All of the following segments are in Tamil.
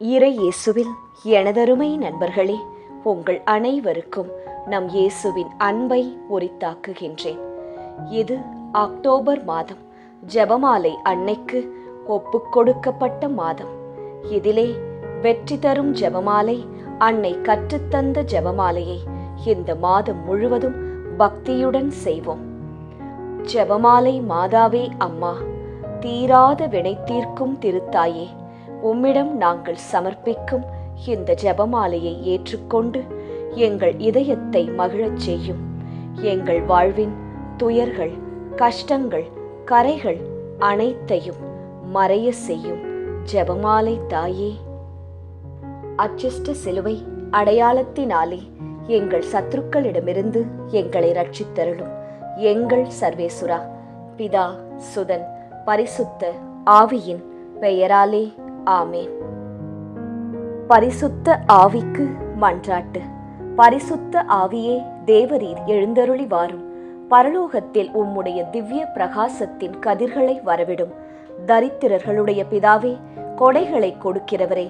இறை இயேசுவில் எனதருமை நண்பர்களே, உங்கள் அனைவருக்கும் நம் இயேசுவின் அன்பை உரித்தாக்குகின்றேன். இது அக்டோபர் மாதம், ஜெபமாலை அன்னைக்கு ஒப்புக்கொடுக்கப்பட்ட மாதம். இதிலே வெற்றி தரும் ஜெபமாலை, அன்னை கற்றுத்தந்த ஜெபமாலையை இந்த மாதம் முழுவதும் பக்தியுடன் செய்வோம். ஜெபமாலை மாதாவே அம்மா, தீராத வினை தீர்க்கும் திருத்தாயே, உம்மிடம் நாங்கள் சமர்ப்பிக்கும் இந்த ஜெபமாலையை ஏற்றுக்கொண்டு எங்கள் இதயத்தை மகிழச் செய்யும். எங்கள் வாழ்வின் துயர்கள், கஷ்டங்கள், கரைகள் அனைத்தையும் மறைய செய்யும் ஜெபமாலை தாயே. அச்சிஷ்ட சிலுவை அடையாளத்தினாலே எங்கள் சத்துருக்களிடமிருந்து எங்களை ரட்சித்தருளும் எங்கள் சர்வேசுரா. பிதா, சுதன், பரிசுத்த ஆவியின் பெயராலே ஆமேன். பரிசுத்த ஆவிக்கு மன்றாட்டு. பரிசுத்த ஆவியே, தேவரீர் எழுந்தருளி வாரும். பரலோகத்தில் உம்முடைய திவ்ய பிரகாசத்தின் கதிர்களை வரவிடும். தரித்திரர்களுடைய பிதாவே, கொடைகளை கொடுக்கிறவரே,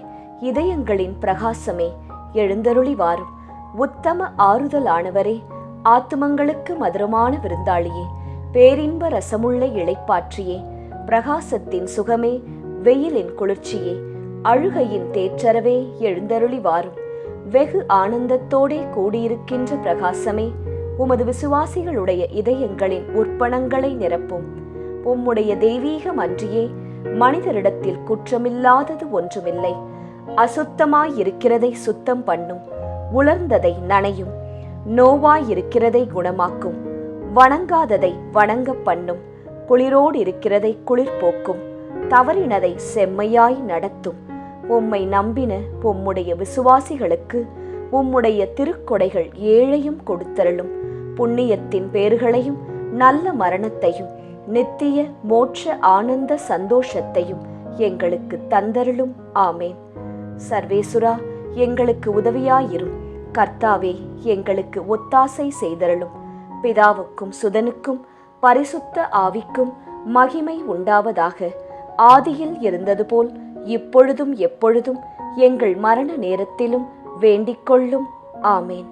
இதயங்களின் பிரகாசமே, எழுந்தருளி வாரும். உத்தம ஆறுதலானவரே, ஆத்துமங்களுக்கு மதுரமான விருந்தாளியே, பேரின்ப ரசமுள்ள இளைப்பாற்றியே, பிரகாசத்தின் சுகமே, வெயிலின் குளிர்ச்சியே, அழுகையின் தேற்றரவே, எழுந்தருளி வாரும். வெகு ஆனந்தத்தோடே கூடியிருக்கின்ற பிரகாசமே, உமது விசுவாசிகளுடைய இதயங்களின் உற்பணங்களை நிரப்பும். உம்முடைய தெய்வீக மன்றியே, மனிதரிடத்தில் குற்றமில்லாதது ஒன்றுமில்லை. அசுத்தமாயிருக்கிறதை சுத்தம் பண்ணும், உலர்ந்ததை நனையும், நோவாயிருக்கிறதை குணமாக்கும், வணங்காததை வணங்க பண்ணும், குளிரோடு இருக்கிறதை குளிர் போக்கும், தவறினதை செம்மையாய் நடத்தும். உம்மை நம்பின உம்முடைய விசுவாசிகளுக்கு உம்முடைய திருக்கொடைகள் ஏழையும் கொடுத்தருளும். புண்ணியத்தின் பேறுகளையும் நல்ல மரணத்தையும் நித்திய மோட்ச ஆனந்த சந்தோஷத்தையும் எங்களுக்கு தந்தருளும். ஆமேன். சர்வேசுரா, எங்களுக்கு உதவியாயிரும். கர்த்தாவே, எங்களுக்கு ஒத்தாசை செய்தருளும். பிதாவுக்கும் சுதனுக்கும் பரிசுத்த ஆவிக்கும் மகிமை உண்டாவதாக. ஆதியில் இருந்தது போல் இப்பொழுதும் எப்பொழுதும் எங்கள் மரண நேரத்திலும் வேண்டிக்கொள்ளும். ஆமேன்.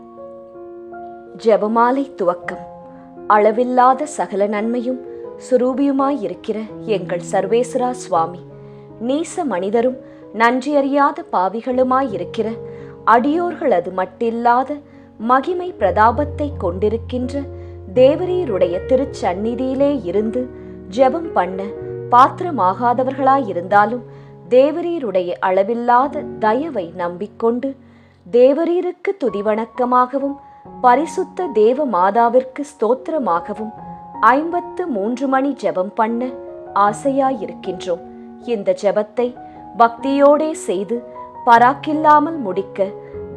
ஜெபமாலை துவக்கம். அளவில்லாத சகல நன்மையும் சுரூபியுமாயிருக்கிற எங்கள் சர்வேஸ்வரா சுவாமி, நீச மனிதரும் நன்றியறியாத பாவிகளுமாயிருக்கிற அடியோர்களது மட்டில்லாத மகிமை பிரதாபத்தை கொண்டிருக்கின்ற தேவரீருடைய திருச்சந்நிதியிலே இருந்து ஜெபம் பண்ண பாத்திரமாகாதவர்களாயிருந்தாலும் தேவரீருடைய அளவில்லாத தயவை நம்பிக்கொண்டு தேவரீருக்கு துதிவணக்கமாகவும் பரிசுத்த தேவ மாதாவிற்கு ஸ்தோத்திரமாகவும் 53 மணி ஜெபம் பண்ண ஆசையாயிருக்கின்றோம். இந்த ஜெபத்தை பக்தியோடே செய்து பராக்கில்லாமல் முடிக்க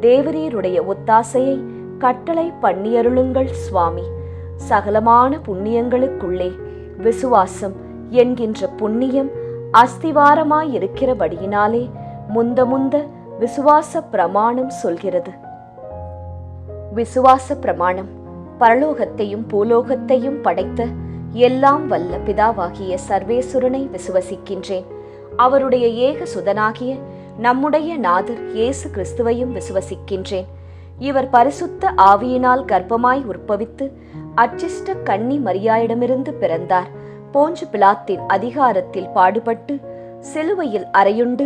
தேவரீருடைய ஒத்தாசையை கட்டளை பண்ணியருளுங்கள் சுவாமி. சகலமான புண்ணியங்களுக்குள்ளே விசுவாசம் என்கின்ற புண்ணியம் அஸ்திவாரமாயிருக்கிறபடியினாலே முந்த விசுவாச பிரமாணம் சொல்கிறது. விசுவாச பிரமாணம். பரலோகத்தையும் பூலோகத்தையும் படைத்த எல்லாம் வல்ல பிதாவாகிய சர்வேசுரனை விசுவசிக்கின்றேன். அவருடைய ஏக சுதனாகிய நம்முடைய நாதர் இயேசு கிறிஸ்துவையும் விசுவசிக்கின்றேன். இவர் பரிசுத்த ஆவியினால் கர்ப்பமாய் உற்பவித்து அச்சிஷ்ட கன்னி மரியாயிடமிருந்து பிறந்தார். போஞ்சு பிலாத்தின் அதிகாரத்தில் பாடுபட்டு சிலுவையில் அறையுண்டு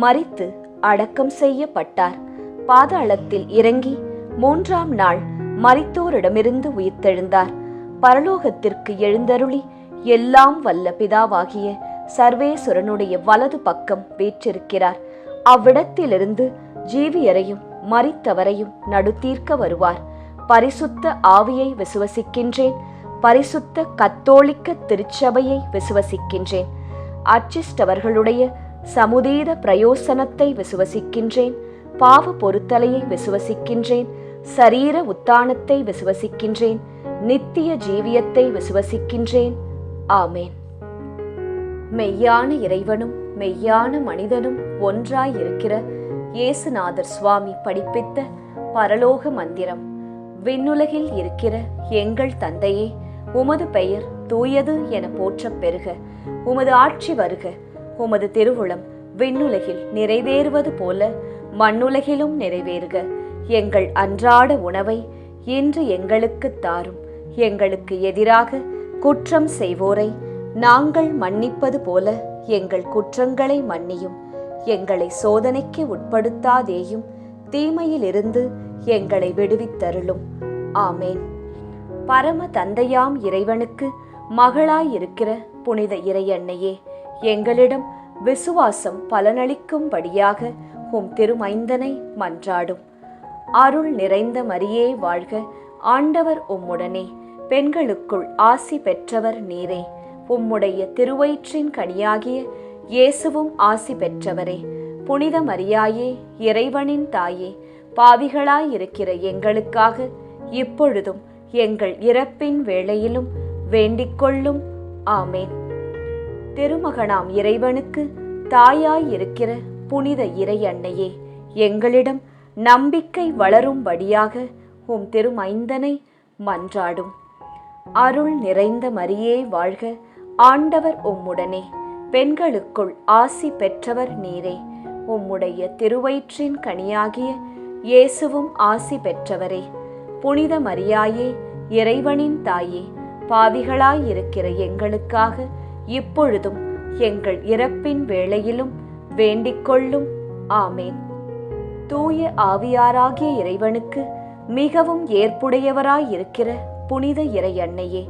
மரித்து அடக்கம் செய்யப்பட்டார். பாதாளத்தில் இறங்கி 3ஆம் நாள் மரித்தோரிடமிருந்து உயிர்த்தெழுந்தார். பரலோகத்திற்கு எழுந்தருளி எல்லாம் வல்ல பிதாவாகிய சர்வேசுரனுடைய வலது பக்கம் வீற்றிருக்கிறார். அவ்விடத்திலிருந்து ஜீவியரையும் மரித்தவரையும் நடுத்தீர்க்க வருவார். பரிசுத்த ஆவியை விசுவசிக்கின்றேன். பரிசுத்த கத்தோலிக்க திருச்சபையை விசுவசிக்கின்றேன். அச்சிஷ்டவர்களுடைய சமுதீத பிரயோசனத்தை விசுவசிக்கின்றேன். பாவ பொருத்தலையை விசுவசிக்கின்றேன். சரீர உத்தானத்தை விசுவசிக்கின்றேன். நித்திய ஜீவியத்தை விசுவசிக்கின்றேன். ஆமேன். மெய்யான இறைவனும் மெய்யான மனிதனும் ஒன்றாயிருக்கிற இயேசுநாதர் சுவாமி படிப்பித்த பரலோக மந்திரம். விண்ணுலகில் இருக்கிற எங்கள் தந்தையே, உமது பெயர் தூயது என போற்றப் பெறுக. உமது ஆட்சி வருக. உமது திருவுளம் விண்ணுலகில் நிறைவேறுவது போல மண்ணுலகிலும் நிறைவேறுக. எங்கள் அன்றாட உணவை இன்று எங்களுக்குத் தாரும். எங்களுக்கு எதிராக குற்றம் செய்வோரை நாங்கள் மன்னிப்பது போல எங்கள் குற்றங்களை மன்னியும். எங்களை சோதனைக்கு உட்படுத்தாதேயும், தீமையிலிருந்து எங்களை விடுவித்தருளும். ஆமேன். பரம தந்தையாம் இறைவனுக்கு மகளாயிருக்கிற புனித இறையன்னையே, எங்களிடம் விசுவாசம் பலனளிக்கும்படியாக உம் திருமைந்தனை மன்றாடும். அருள் நிறைந்த மரியே வாழ்க, ஆண்டவர் உம்முடனே, பெண்களுக்குள் ஆசி பெற்றவர் நீரே. உம்முடைய திருவயிற்றின் கனியாகிய இயேசுவும் ஆசி பெற்றவரே. புனித மரியாயே, இறைவனின் தாயே, பாவிகளாயிருக்கிற எங்களுக்காக இப்பொழுதும் எங்கள் இறப்பின் வேளையிலும் வேண்டிக்கொள்ளும். ஆமேன். திருமகனாம் இறைவனுக்கு தாயாயிருக்கிற புனித இறை அன்னையே, எங்களிடம் நம்பிக்கை வளரும்படியாக உம் திருமைந்தனை மன்றாடும். அருள் நிறைந்த மரியே வாழ்க, ஆண்டவர் உம்முடனே, பெண்களுக்குள் ஆசி பெற்றவர் நீரே. உம்முடைய திருவயிற்றின் கனியாகிய இயேசுவும் ஆசி பெற்றவரே. புனித மரியாயே, இறைவனின் தாயே, பாவிகளாயிருக்கிற எங்களுக்காக இப்பொழுதும் எங்கள் இறப்பின் வேளையிலும் வேண்டிக்கொள்ளும். ஆமேன். தூய ஆவியாராகிய இறைவனுக்கு மிகவும் ஏற்புடையவராயிருக்கிற புனித இறை அன்னையே,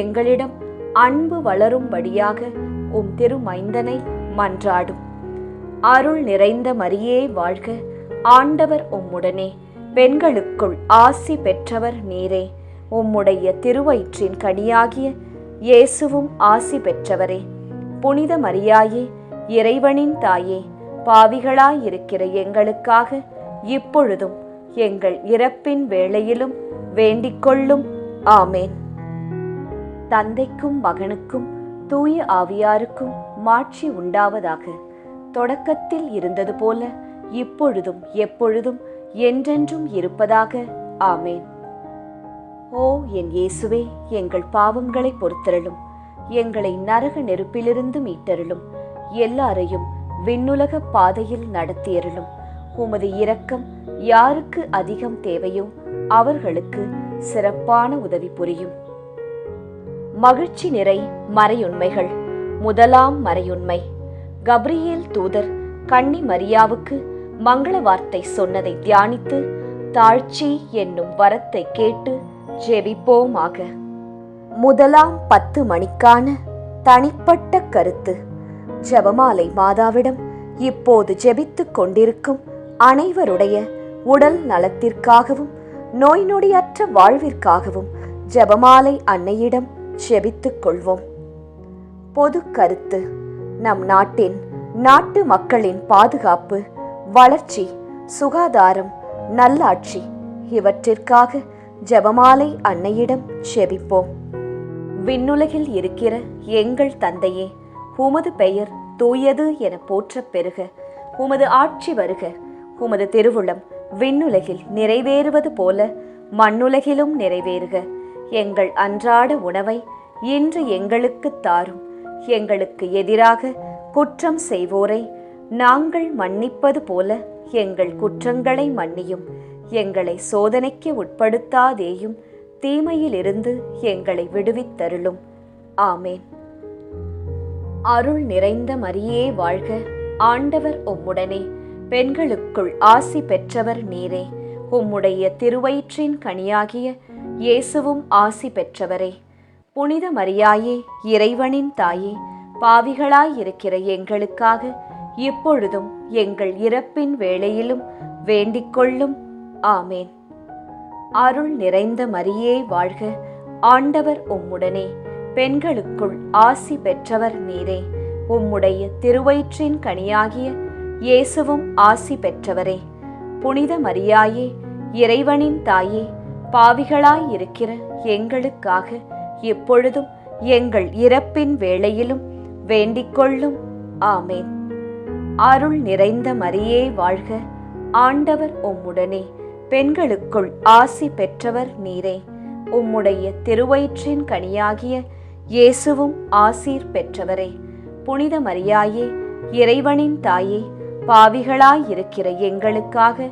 எங்களிடம் அன்பு வளரும்படியாக உம் திருமைந்தனை மன்றாடும். அருள் நிறைந்த மரியே வாழ்க, ஆண்டவர் உம்முடனே, பெண்களுக்குள் ஆசி பெற்றவர் நீரே. உம்முடைய திருவயிற்றின் கனியாகிய இயேசுவும் ஆசி பெற்றவரே. புனித மரியாயே, இறைவனின் தாயே, பாவிகளாயிருக்கிற எங்களுக்காக இப்பொழுதும் எங்கள் இறப்பின் வேளையிலும் வேண்டிக்கொள்ளும். ஆமேன். தந்தைக்கும் மகனுக்கும் தூய ஆவியாருக்கும் மாட்சி உண்டாவதாக. தொடக்கத்தில் இருந்தது போல இப்பொழுதும் எப்பொழுதும் என்றென்றும் இருப்பதாக. ஆமேன். ஓ என் இயேசுவே, எங்கள் பாவங்களை பொறுத்தருளும். எங்களை நரக நெருப்பிலிருந்து மீட்டருளும். எல்லாரையும் விண்ணுலக பாதையில் நடத்தியருளும். உமது இரக்கம் யாருக்கு அதிகம் தேவையோ அவர்களுக்கு சிறப்பான உதவி புரியும். மகிழ்ச்சி நிறை மறையுண்மைகள். முதலாம் மறையுண்மை, கப்ரியேல் தூதர் கன்னி மரியாவுக்கு மங்கள வார்த்தை சொன்னதை தியானித்து தாழ்ச்சி என்னும் வரத்தை கேட்டு ஜெபிப்போமாக. முதலாம் 10 மணிக்கான தனிப்பட்ட கருத்து. ஜெபமாலை மாதாவிடம் இப்போது ஜெபித்துக் கொண்டிருக்கும் அனைவருடைய உடல் நலத்திற்காகவும் நோய் நொடியற்ற வாழ்விற்காகவும் ஜெபமாலை அன்னையிடம் ஜெபித்துக் கொள்வோம். பொது கருத்து. நம் நாட்டு மக்களின் பாதுகாப்பு, வளர்ச்சி, சுகாதாரம், நல்லாட்சி இவற்றிற்காக ஜெபமாலை அன்னையிடம் ஜெபிப்போம். விண்ணுலகில் இருக்கிற எங்கள் தந்தையே, உமது பெயர் தூயது என போற்றப் பெறுக. உமது ஆட்சி வருக. உமது திருவுளம் விண்ணுலகில் நிறைவேறுவது போல மண்ணுலகிலும் நிறைவேறுக. எங்கள் அன்றாட உணவை இன்று எங்களுக்குத் தாரும். எங்களுக்கு எதிராக குற்றம் செய்வோரை நாங்கள் மன்னிப்பது போல எங்கள் குற்றங்களை மன்னியும். எங்களை சோதனைக்கு உட்படுத்தாதேயும், தீமையிலிருந்து எங்களை விடுவித்தருளும். ஆமேன். அருள் நிறைந்த மரியே வாழ்க, ஆண்டவர் உம்முடனே, பெண்களுக்குள் ஆசி பெற்றவர் நீரே. உம்முடைய திருவயிற்றின் கனியாகிய இயேசுவும் ஆசி பெற்றவரே. புனித மரியாயே, இறைவனின் தாயே, பாவிகளாயிருக்கிற எங்களுக்காக இப்பொழுதும் எங்கள் இறப்பின் வேளையிலும் வேண்டிக்கொள்ளும். ஆமேன். அருள் நிறைந்த மரியே வாழ்க, ஆண்டவர் உம்முடனே, பெண்களுக்குள் ஆசி பெற்றவர் நீரே. உம்முடைய திருவயிற்றின் கனியாகிய இயேசுவும் ஆசி பெற்றவரே. புனித மரியாயே, இறைவனின் தாயே, பாவிகளாயிருக்கிற எங்களுக்காக இப்பொழுதும் எங்கள் இறப்பின் வேளையிலும் வேண்டிக்கொள்ளும். ஆமேன். அருள் நிறைந்த மரியே வாழ்க, ஆண்டவர் உம்முடனே, பெண்களுக்குள் ஆசி பெற்றவர் நீரே. உம்முடைய திருவயிற்றின் கனியாகிய இயேசுவும் ஆசீர் பெற்றவரே. புனித மரியாயே, இறைவனின் தாயே, பாவிகளாயிருக்கிற எங்களுக்காக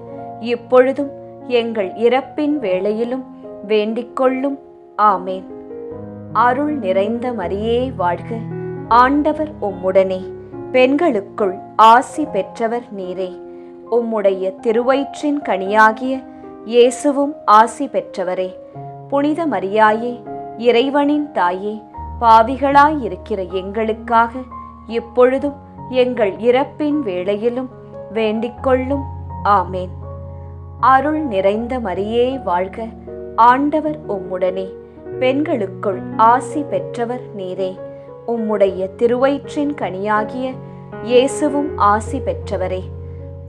இப்பொழுதும் எங்கள் இறப்பின் வேளையிலும் வேண்டிக்கொள்ளும். ஆமேன். அருள் நிறைந்த மரியே வாழ்க, ஆண்டவர் உம்முடனே, பெண்களுக்குள் ஆசி பெற்றவர் நீரே. உம்முடைய திருவயிற்றின் கனியாகிய இயேசுவும் ஆசி பெற்றவரே. புனித மரியாயே, இறைவனின் தாயே, பாவிகளாயிருக்கிற எங்களுக்காக இப்பொழுதும் எங்கள் இறப்பின் வேளையிலும் வேண்டிக்கொள்ளும். ஆமேன். அருள் நிறைந்த மரியே வாழ்க, ஆண்டவர் உம்முடனே, பெண்களுக்குள் ஆசி பெற்றவர் நீரே. உம்முடைய திருவயிற்றின் கனியாகிய இயேசுவும் ஆசி பெற்றவரே.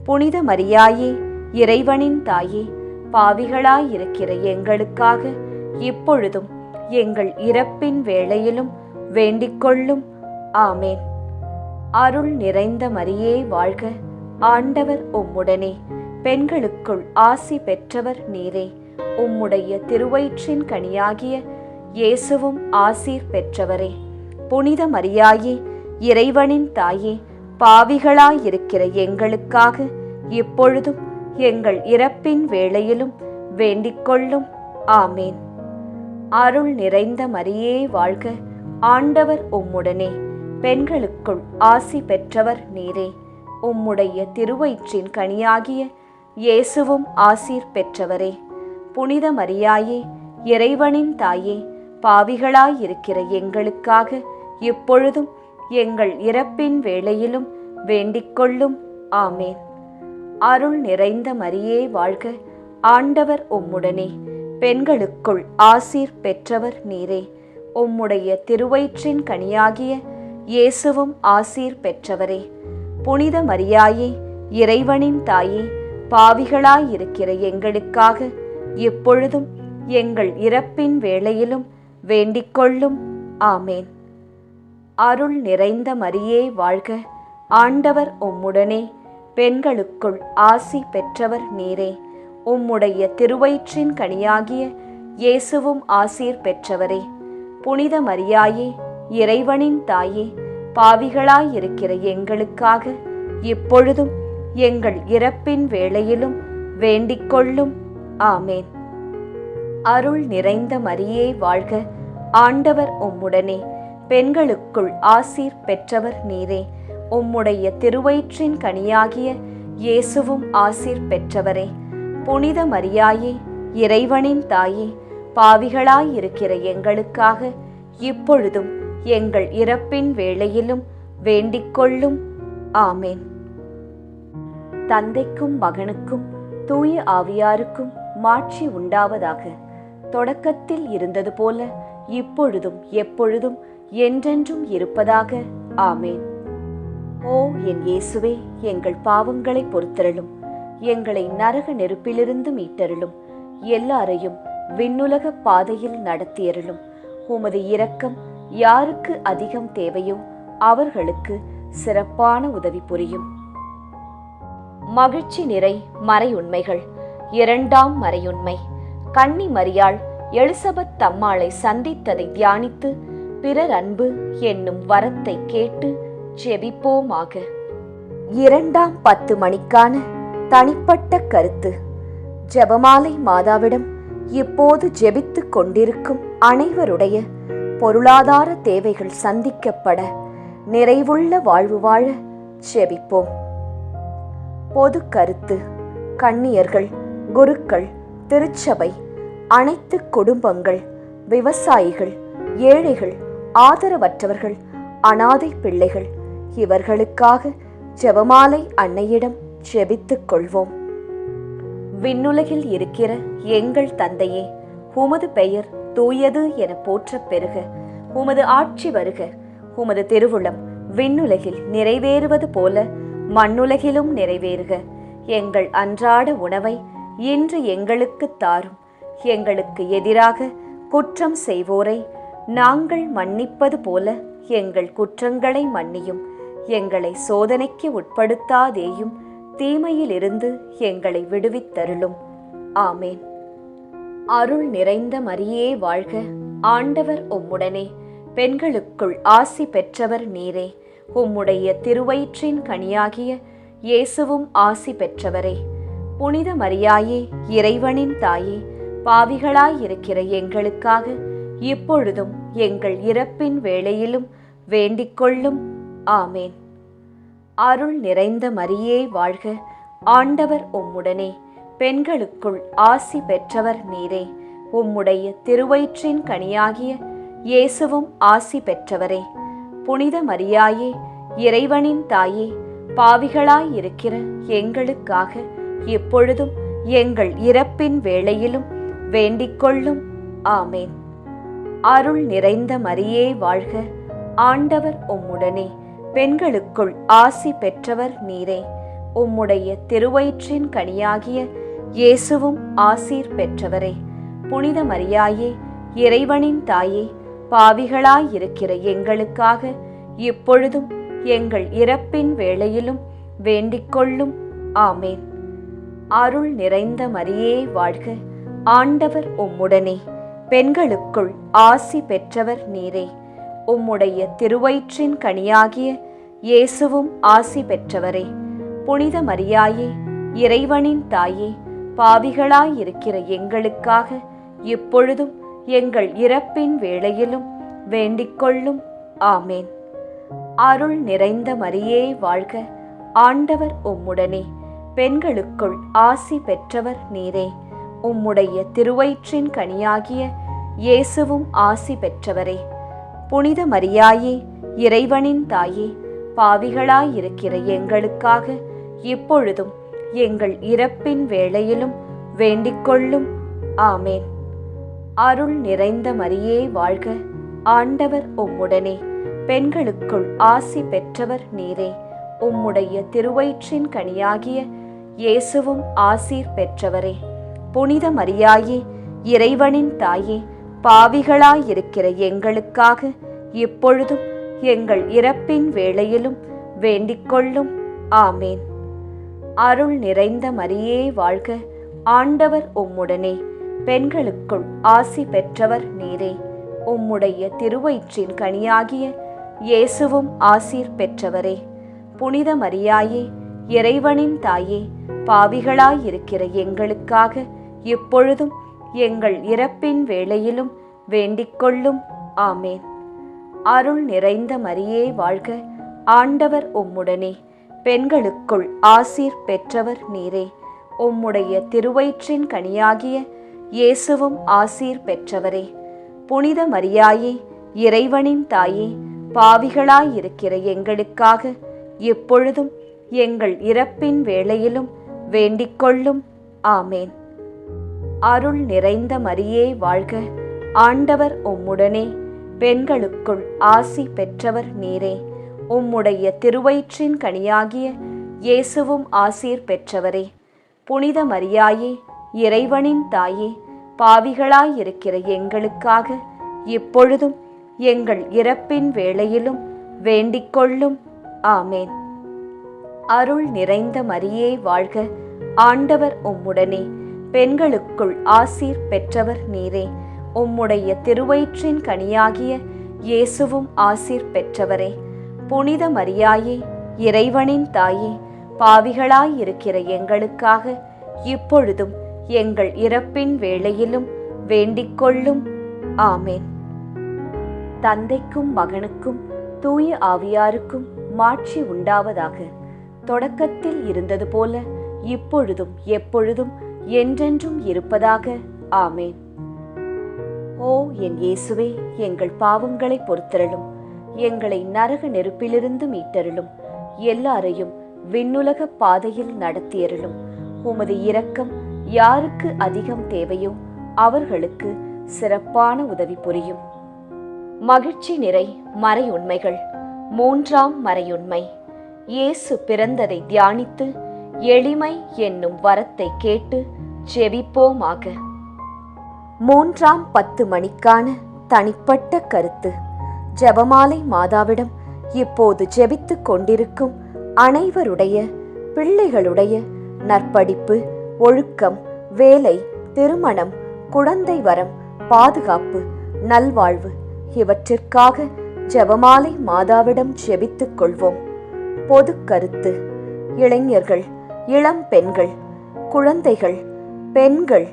புனித மரியாயே, இறைவனின் தாயே, பாவிகளாயிருக்கிற எங்களுக்காக இப்பொழுதும் எங்கள் இறப்பின் வேளையிலும் வேண்டிக்கொள்ளும். ஆமேன். அருள் நிறைந்த மரியே வாழ்க, ஆண்டவர் உம்முடனே, பெண்களுக்குள் ஆசி பெற்றவர் நீரே. உம்முடைய திருவயிற்றின் கனியாகிய இயேசுவும் ஆசீர் பெற்றவரே. புனித மரியாயே, இறைவனின் தாயே, பாவிகளாயிருக்கிற எங்களுக்காக இப்பொழுதும் எங்கள் இறப்பின் வேளையிலும் வேண்டிக்கொள்ளும். ஆமேன். அருள் நிறைந்த மரியே வாழ்க, ஆண்டவர் உம்முடனே, பெண்களுக்குள் ஆசி பெற்றவர் நீரே. உம்முடைய திருவயிற்றின் கனியாகிய இயேசுவும் ஆசீர் பெற்றவரே. புனித மரியாயே, இறைவனின் தாயே, பாவிகளாயிருக்கிற எங்களுக்காக இப்பொழுதும் எங்கள் இறப்பின் வேளையிலும் வேண்டிக்கொள்ளும். ஆமேன். அருள் நிறைந்த மரியே வாழ்க, ஆண்டவர் உம்முடனே, பெண்களுக்குள் ஆசீர் பெற்றவர் நீரே. உம்முடைய திருவயிற்றின் கனியாகிய இயேசுவும் ஆசீர் பெற்றவரே. புனித மரியாயே, இறைவனின் தாயே, பாவிகளாயிருக்கிற எங்களுக்காக இப்பொழுதும் எங்கள் இறப்பின் வேளையிலும் வேண்டிக்கொள்ளும். ஆமேன். அருள் நிறைந்த மரியே வாழ்க, ஆண்டவர் உம்முடனே, பெண்களுக்குள் ஆசி பெற்றவர் நீரே. உம்முடைய திருவயிற்றின் கனியாகிய இயேசுவும் ஆசீர் பெற்றவரே. புனித மரியாயே, இறைவனின் தாயே, பாவிகளாயிருக்கிற எங்களுக்காக இப்பொழுதும் எங்கள் இறப்பின் வேளையிலும் வேண்டிக்கொள்ளும். ஆமேன். அருள் நிறைந்த மரியே வாழ்க, ஆண்டவர் உம்முடனே, பெண்களுக்குள் ஆசீர் பெற்றவர் நீரே. உம்முடைய திருவயிற்றின் கனியாகிய இயேசுவும் ஆசீர் பெற்றவரே. புனித மரியாயே, இறைவனின் தாயே, பாவிகளாயிருக்கிற எங்களுக்காக இப்பொழுதும் எங்கள் இறப்பின் வேளையிலும் வேண்டிக்கொள்ளும். ஆமேன். தந்தைக்கும் மகனுக்கும் தூய ஆவியாருக்கும் மாட்சி உண்டாவதாக. தொடக்கத்தில் இருந்தது போல இப்பொழுதும் எப்பொழுதும் என்றென்றும் இருப்பதாக. ஆமேன். ஓ என் இயேசுவே, எங்கள் பாவங்களை பொறுத்தருளும், எங்களை நரக நெருப்பிலிருந்து மீட்டருளும், எல்லாரையும் விண்ணுலக பாதையில் நடத்தியருளும். உமது இரக்கம் யாருக்கு அதிகம் தேவையோ அவர்களுக்கு சிறப்பான உதவி புரியும். மகிழ்ச்சி நிறை மறையுண்மைகள். இரண்டாம் மறையுண்மை, கன்னி மரியாள் எலிசபெத் அம்மாளை சந்தித்ததை தியானித்து பிறர் அன்பு என்னும் வரத்தை கேட்டு ஜெபிப்போமாக. இரண்டாம் 10 மணிக்கான தனிப்பட்ட கருத்து. ஜெபமாலை மாதாவிடம் இப்போது ஜெபித்துக் கொண்டிருக்கும் அனைவருடைய பொருளாதார தேவைகள் சந்திக்கப்பட நிறைவுள்ள வாழ்வு வாழ ஜெபிப்போம். பொது கருத்து. கன்னியர்கள், குருக்கள், திருச்சபை, அனைத்து குடும்பங்கள், விவசாயிகள், ஏழைகள், ஆதரவற்றவர்கள், அனாதை பிள்ளைகள் இவர்களுக்காக ஜெபமாலை அன்னையிடம் ஜெபித்துக் கொள்வோம். விண்ணுலகில் இருக்கிற எங்கள் தந்தையே, உமது பெயர் தூயது என போற்றப் பெறுக. உமது ஆட்சி வருக. உமது திருவுளம் விண்ணுலகில் நிறைவேறுவது போல மண்ணுலகிலும் நிறைவேறுக. எங்கள் அன்றாட உணவை இன்று எங்களுக்கு தாரும். எங்களுக்கு எதிராக குற்றம் செய்வோரை நாங்கள் மன்னிப்பது போல எங்கள் குற்றங்களை மன்னியும். எங்களை சோதனைக்கு உட்படுத்தாதேயும், தீமையிலிருந்து எங்களை விடுவித்தருளும். ஆமேன். அருள் நிறைந்த மரியே வாழ்க, ஆண்டவர் உம்முடனே, பெண்களுக்குள் ஆசி பெற்றவர் நீரே. உம்முடைய திருவயிற்றின் கனியாகிய இயேசுவும் ஆசி பெற்றவரே. புனித மரியாயே, இறைவனின் தாயே, பாவிகளாயிருக்கிற எங்களுக்காக இப்பொழுதும் எங்கள் இறப்பின் வேளையிலும் வேண்டிக்கொள்ளும். ஆமேன். அருள் நிறைந்த மரியே வாழ்க, ஆண்டவர் உம்முடனே, பெண்களுக்குள் ஆசி பெற்றவர் நீரே. உம்முடைய திருவயிற்றின் கனியாகிய இயேசுவும் ஆசி பெற்றவரே. புனித மரியாயே, இறைவனின் தாயே, பாவிகளாயிருக்கிற எங்களுக்காக இப்பொழுதும் எங்கள் இறப்பின் வேளையிலும் வேண்டிக்கொள்ளும். ஆமேன். அருள் நிறைந்த மரியே வாழ்க, ஆண்டவர் உம்முடனே, பெண்களுக்குள் ஆசி பெற்றவர் நீரே. உம்முடைய திருவயிற்றின் கனியாகிய இயேசுவும் ஆசீர் பெற்றவரே. புனித மரியாயே, இறைவனின் தாயே, பாவிகளாயிருக்கிற எங்களுக்காக இப்பொழுதும் எங்கள் இறப்பின் வேளையிலும் வேண்டிக்கொள்ளும். ஆமேன். அருள் நிறைந்த மரியே வாழ்க, ஆண்டவர் உம்முடனே, பெண்களுக்குள் ஆசி பெற்றவர் நீரே. உம்முடைய திருவயிற்றின் கனியாகிய இயேசுவும் ஆசி பெற்றவரே. புனித மரியாயே, இறைவனின் தாயே, பாவிகளாயிருக்கிற எங்களுக்காக இப்பொழுதும் எங்கள் இறப்பின் வேளையிலும் வேண்டிக்கொள்ளும். ஆமேன். அருள் நிறைந்த மரியே வாழ்க, ஆண்டவர் உம்முடனே, பெண்களுக்குள் ஆசி பெற்றவர் நீரே. உம்முடைய திருவயிற்றின் கனியாகிய இயேசுவும் ஆசி பெற்றவரே. புனித மரியாயே, இறைவனின் தாயே, பாவிகளாயிருக்கிற எங்களுக்காக இப்பொழுதும் எங்கள் இறப்பின் வேளையிலும் வேண்டிக்கொள்ளும். ஆமேன். அருள் நிறைந்த மரியே வாழ்க, ஆண்டவர் உம்முடனே, பெண்களுக்குள் ஆசி பெற்றவர் நீரே. உம்முடைய திருவயிற்றின் கனியாகிய இயேசுவும் ஆசீர் பெற்றவரே. புனித மரியாயே, இறைவனின் தாயே, பாவிகளாயிருக்கிற எங்களுக்காக இப்பொழுதும் எங்கள் இறப்பின் வேளையிலும் வேண்டிக்கொள்ளும். ஆமேன். அருள் நிறைந்த மரியே வாழ்க, ஆண்டவர் உம்முடனே, பெண்களுக்குள் ஆசி பெற்றவர் நீரே. உம்முடைய திருவயிற்றின் கனியாகிய இயேசுவும் ஆசீர் பெற்றவரே. புனித மரியாயே, இறைவனின் தாயே, பாவிகளாயிருக்கிற எங்களுக்காக இப்பொழுதும் எங்கள் இறப்பின் வேளையிலும் வேண்டிக்கொள்ளும். ஆமேன். அருள் நிறைந்த மரியே வாழ்க, ஆண்டவர் உம்முடனே, பெண்களுக்குள் ஆசீர் பெற்றவர் நீரே. உம்முடைய திருவயிற்றின் கனியாகிய இயேசுவும் ஆசீர் பெற்றவரே. புனித மரியாயே, இறைவனின் தாயே, பாவிகளாயிருக்கிற எங்களுக்காக எப்பொழுதும் எங்கள் இறப்பின் வேளையிலும் வேண்டிக்கொள்ளும். ஆமேன். அருள் நிறைந்த மரியே வாழ்க, ஆண்டவர் உம்முடனே, பெண்களுக்குள் ஆசி பெற்றவர் நீரே. உம்முடைய திருவயிற்றின் கனியாகிய இயேசுவும் ஆசீர் பெற்றவரே. புனித மரியாயே, இறைவனின் தாயே, பாவிகளாயிருக்கிற எங்களுக்காக இப்பொழுதும் எங்கள் இறப்பின் வேளையிலும் வேண்டிக்கொள்ளும். ஆமேன். அருள் நிறைந்த மரியே வாழ்க, ஆண்டவர் உம்முடனே, பெண்களுக்குள் ஆசீர் பெற்றவர் நீரே. உம்முடைய திருவயிற்றின் கனியாகிய இயேசுவும் ஆசீர் பெற்றவரே. புனித மரியாயே, இறைவனின் தாயே, பாவிகளாயிருக்கிற எங்களுக்காக இப்பொழுதும் எங்கள் இறப்பின் வேளையிலும் வேண்டிக்கொள்ளும். ஆமேன். தந்தைக்கும் மகனுக்கும் தூய ஆவியாருக்கும் மாட்சி உண்டாவதாக. தொடக்கத்தில் இருந்தது போல இப்பொழுதும் எப்பொழுதும் என்றென்றும் இருப்பதாக. ஆமேன். ஓ என் இயேசுவே, எங்கள் பாவங்களை பொறுத்தருளும், எங்களை நரக நெருப்பிலிருந்து மீட்டருளும், எல்லாரையும் விண்ணுலக பாதையில் நடத்தியருளும். உமது இரக்கம் யாருக்கு அதிகம் தேவையோ அவர்களுக்கு சிறப்பான உதவி புரியும். மகிழ்ச்சி நிறை மறையுண்மைகள். மூன்றாம் மறையுண்மை, இயேசு பிறந்ததை தியானித்து எளிமை என்னும் வரத்தை கேட்டு ஜெபிப்போமாக. 3 மணிக்கான தனிப்பட்ட கருத்து. ஜெபமாலை மாதாவிடம் இப்போது ஜெபித்துக் கொண்டிருக்கும் அனைவருடைய பிள்ளைகளுடைய நற்படிப்பு, ஒழுக்கம், வேலை, திருமணம், குழந்தை வரம், பாதுகாப்பு, நல்வாழ்வு இவற்றிற்காக ஜெபமாலை மாதாவிடம் ஜெபித்துக் கொள்வோம். பொது கருத்து: இளைஞர்கள், இளம் பெண்கள், குழந்தைகள், பெண்கள்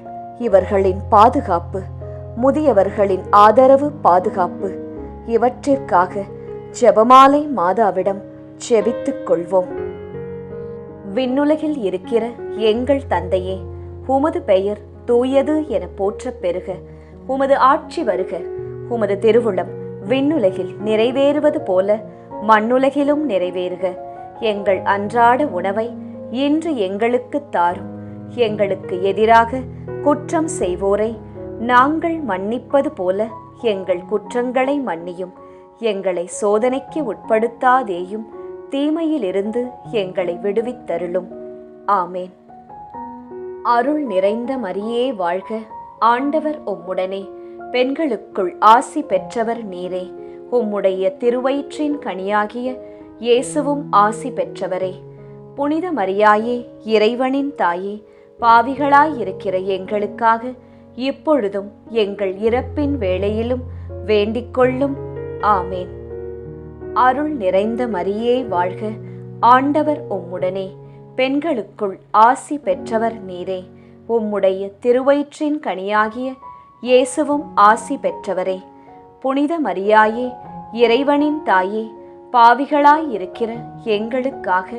இவர்களின் பாதுகாப்பு, முதியவர்களின் ஆதரவு, பாதுகாப்பு இவற்றிற்காக ஜெபமாலை மாதாவிடம் ஜெபித்துக் கொள்வோம். விண்ணுலகில் இருக்கிற எங்கள் தந்தையே, உமது பெயர் தூயது என போற்றப் பெறுக. உமது ஆட்சி வருக. உமது திருவுளம் விண்ணுலகில் நிறைவேறுவது போல மண்ணுலகிலும் நிறைவேறுக. எங்கள் அன்றாட உணவை இன்று எங்களுக்கு தாரும். எங்களுக்கு எதிராக குற்றம் செய்வோரை நாங்கள் மன்னிப்பது போல எங்கள் குற்றங்களை மன்னியும். எங்களை சோதனைக்கு உட்படுத்தாதேயும், தீமையிலிருந்து எங்களை விடுவித்தருளும். ஆமேன். அருள் நிறைந்த மரியே வாழ்க. ஆண்டவர் உம்முடனே, பெண்களுக்குள் ஆசி பெற்றவர் நீரே. உம்முடைய திருவயிற்றின் கனியாகிய இயேசுவும் ஆசி பெற்றவரே. புனித மரியாயே, இறைவனின் தாயே, பாவிகளாயிருக்கிற எங்களுக்காக இப்பொழுதும் எங்கள் இறப்பின் வேளையிலும் வேண்டிக்கொள்ளும். ஆமேன். அருள் நிறைந்த மரியே வாழ்க. ஆண்டவர் உம்முடனே, பெண்களுக்குள் ஆசி பெற்றவர் நீரே. உம்முடைய திருவயிற்றின் கனியாகிய இயேசுவும் ஆசி பெற்றவரே. புனித மரியாயே, இறைவனின் தாயே, பாவிகளாயிருக்கிற எங்களுக்காக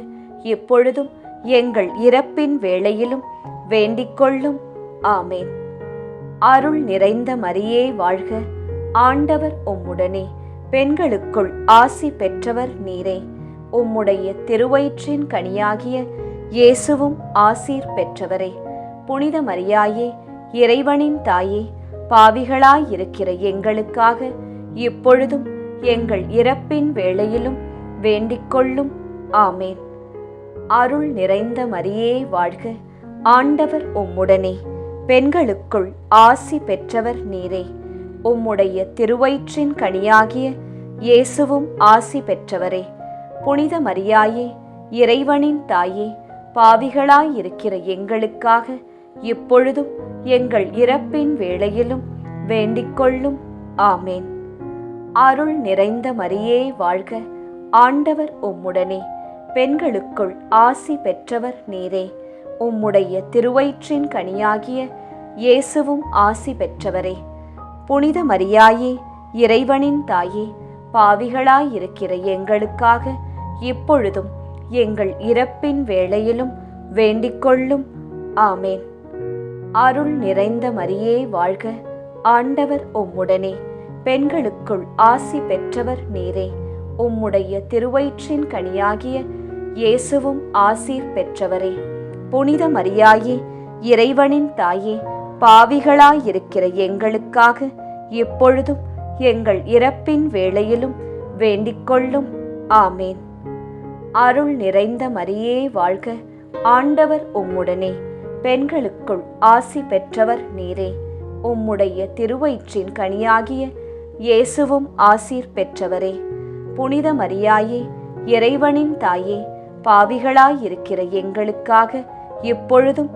இப்பொழுதும் எங்கள் இறப்பின் வேளையிலும் வேண்டிக்கொள்ளும். ஆமேன். அருள் நிறைந்த மரியே வாழ்க. ஆண்டவர் உம்முடனே, பெண்களுக்குள் ஆசி பெற்றவர் நீரே. உம்முடைய திருவயிற்றின் கனியாகிய இயேசுவும் ஆசீர் பெற்றவரே. புனித மரியாயே, இறைவனின் தாயே, பாவிகளாயிருக்கிற எங்களுக்காக இப்பொழுதும் எங்கள் இறப்பின் வேளையிலும் வேண்டிக்கொள்ளும். ஆமேன். அருள் நிறைந்த மரியே வாழ்க. ஆண்டவர் உம்முடனே, பெண்களுக்குள் ஆசி பெற்றவர் நீரே. உம்முடைய திருவயிற்றின் கனியாகிய இயேசுவும் ஆசி பெற்றவரே. புனித மரியாயே, இறைவனின் தாயே, பாவிகளாயிருக்கிற எங்களுக்காக இப்பொழுதும் எங்கள் இறப்பின் வேளையிலும் வேண்டிக்கொள்ளும். ஆமேன். அருள் நிறைந்த மரியே வாழ்க. ஆண்டவர் உம்முடனே, பெண்களுக்குள் ஆசி பெற்றவர் நீரே. உம்முடைய திருவயிற்றின் கனியாகிய இயேசுவும் ஆசி பெற்றவரே. புனித மரியாயே, இறைவனின் தாயே, பாவிகளாயிருக்கிற எங்களுக்காக இப்பொழுதும் எங்கள் இறப்பின் வேளையிலும் வேண்டிக்கொள்ளும். ஆமேன். அருள் நிறைந்த மரியே வாழ்க. ஆண்டவர் உம்முடனே, பெண்களுக்குள் ஆசி பெற்றவர் நீரே. உம்முடைய திருவயிற்றின் கனியாகிய இயேசுவும் ஆசீர் பெற்றவரே. புனித மரியாயே, இறைவனின் தாயே, பாவிகளாயிருக்கிற எங்களுக்காக இப்பொழுதும் எங்கள் இறப்பின் வேளையிலும் வேண்டிக்கொள்ளும். ஆமேன். அருள் நிறைந்த மரியே வாழ்க. ஆண்டவர் உம்முடனே, பெண்களுக்குள் ஆசி பெற்றவர் நீரே. உம்முடைய திருவயிற்றின் கனியாகிய இயேசுவும் ஆசீர் பெற்றவரே. புனித மரியாயே, இறைவனின் தாயே, பாவிகளாயிருக்கிற எங்களுக்காக இப்பொழுதும்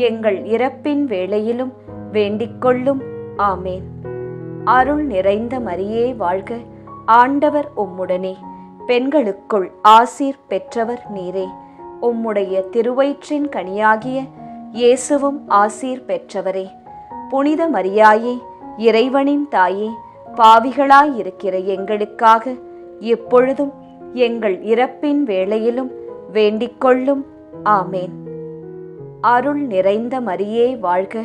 எங்கள் இறப்பின் வேளையிலும் வேண்டிக்கொள்ளும். ஆமேன். அருள் நிறைந்த மரியே வாழ்க. ஆண்டவர் உம்முடனே, பெண்களுக்குள் ஆசீர் பெற்றவர் நீரே. உம்முடைய திருவயிற்றின் கனியாகிய இயேசுவும் ஆசீர் பெற்றவரே. புனித மரியாயே, இறைவனின் தாயே, பாவிகளாயிருக்கிற எங்களுக்காக இப்பொழுதும் எங்கள் இறப்பின் வேளையிலும் வேண்டிக்கொள்ளும். ஆமேன். அருள் நிறைந்த மரியே வாழ்க.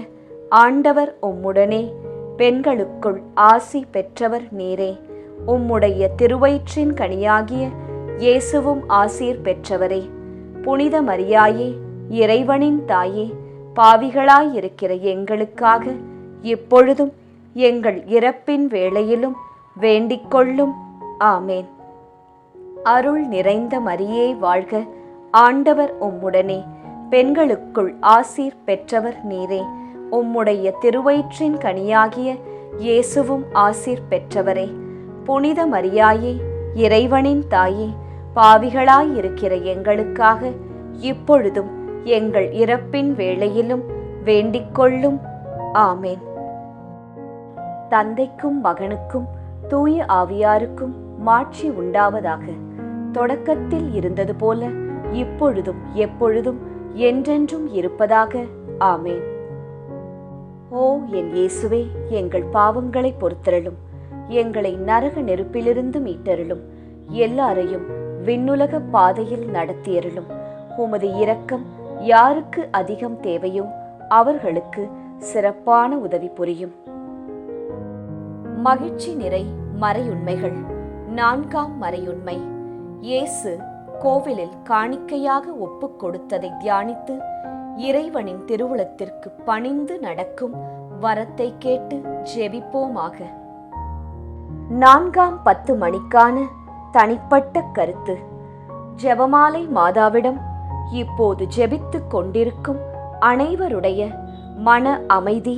ஆண்டவர் உம்முடனே, பெண்களுக்குள் ஆசி பெற்றவர் நீரே. உம்முடைய திருவயிற்றின் கனியாகிய இயேசுவும் ஆசீர் பெற்றவரே. புனித மரியாயே, இறைவனின் தாயே, பாவிகளாயிருக்கிற எங்களுக்காக இப்பொழுதும் எங்கள் இறப்பின் வேளையிலும் வேண்டிக்கொள்ளும். ஆமேன். அருள் நிறைந்த மரியே வாழ்க. ஆண்டவர் உம்முடனே, பெண்களுக்குள் ஆசீர் பெற்றவர் நீரே. உம்முடைய திருவயிற்றின் கனியாகிய இயேசுவும் ஆசீர் பெற்றவரே. புனித மரியாயே, இறைவனின் தாயே, பாவிகளாயிருக்கிற எங்களுக்காக இப்பொழுதும் எங்கள் இறப்பின் வேளையிலும் வேண்டிக்கொள்ளும். ஆமேன். தந்தைக்கும் மகனுக்கும் தூய ஆவியாருக்கும் மாட்சி உண்டாவதாக. தொடக்கத்தில் இருந்தது போல இப்பொழுதும் எப்பொழுதும் என்றென்றும் இருப்பதாக. ஆமேன். ஓ என் இயேசுவே, எங்கள் பாவங்களை பொறுத்தருளும். எங்களை நரக நெருப்பிலிருந்து மீட்டருளும். எல்லாரையும் விண்ணுலக பாதையில் நடத்தியருளும். உமது இரக்கம் யாருக்கு அதிகம் தேவையோ அவர்களுக்கு சிறப்பான உதவி புரியும். மகிழ்ச்சி நிறை மறையுண்மைகள். 4ஆம் மறையுண்மை. இயேசு கோவிலில் காணிக்கையாக ஒப்புக் கொடுத்ததை தியானித்து இறைவனின் திருவுளத்திற்கு பணிந்து நடக்கும் வரத்தை கேட்டு ஜெபிப்போமாக. 4ஆம் 10 மணிக்கான தனிப்பட்ட கருத்து. ஜெபமாலை மாதாவிடம் இப்போது ஜெபித்துக் கொண்டிருக்கும் அனைவருடைய மன அமைதி,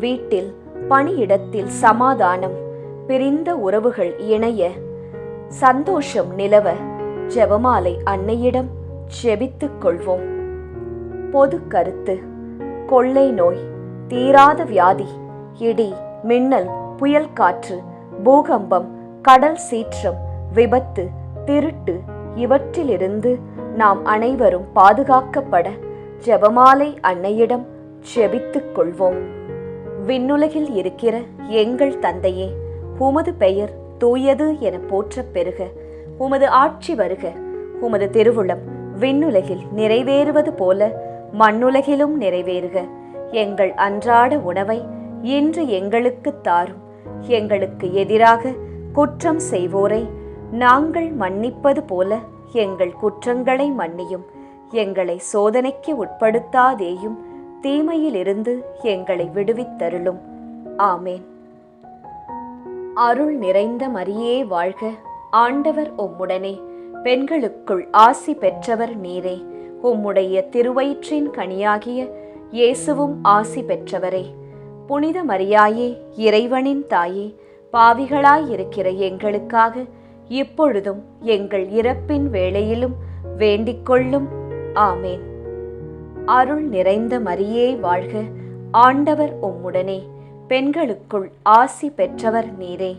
வீட்டில் பணியிடத்தில் சமாதானம், பிரிந்த உறவுகள் இணைய சந்தோஷம் நிலவ ஜெபமாலை அன்னையிடம் ஜெபித்துக் கொள்வோம். பொது கருத்து. கொள்ளை நோய், தீராத வியாதி, இடி மின்னல், புயல் காற்று, பூகம்பம், கடல் சீற்றம், விபத்து, திருட்டு இவற்றிலிருந்து நாம் அனைவரும் பாதுகாக்கப்பட ஜெபமாலை அன்னையிடம் ஜெபித்துக் கொள்வோம். விண்ணுலகில் இருக்கிற எங்கள் தந்தையே, உமது பெயர் தூயது என போற்றப் பெறுக. உமது ஆட்சி வருக. உமது திருவுளம் விண்ணுலகில் நிறைவேறுவது போல மண்ணுலகிலும் நிறைவேறுக. எங்கள் அன்றாட உணவை இன்று எங்களுக்கு தாரும். எங்களுக்கு எதிராக குற்றம் செய்வோரை நாங்கள் மன்னிப்பது போல எங்கள் குற்றங்களை மன்னியும். எங்களை சோதனைக்கு உட்படுத்தாதேயும், தீமையிலிருந்து எங்களை விடுவித்தருளும். ஆமேன். அருள் நிறைந்த மரியே வாழ்க. ஆண்டவர் உம்முடனே. பெண்களுக்குள் ஆசி பெற்றவர் நீரே. உம்முடைய திருவயிற்றின் கனியாகிய இயேசுவும் ஆசி பெற்றவரே. புனித மரியாயே, இறைவனின் தாயே, பாவிகளாயிருக்கிற எங்களுக்காக இப்பொழுதும் எங்கள் இறப்பின் வேளையிலும் வேண்டிக்கொள்ளும். ஆமேன். அருள் நிறைந்த மரியே வாழ்க. ஆண்டவர் உம்முடனே. பெண்களுக்குள் ஆசி பெற்றவர் நீரே.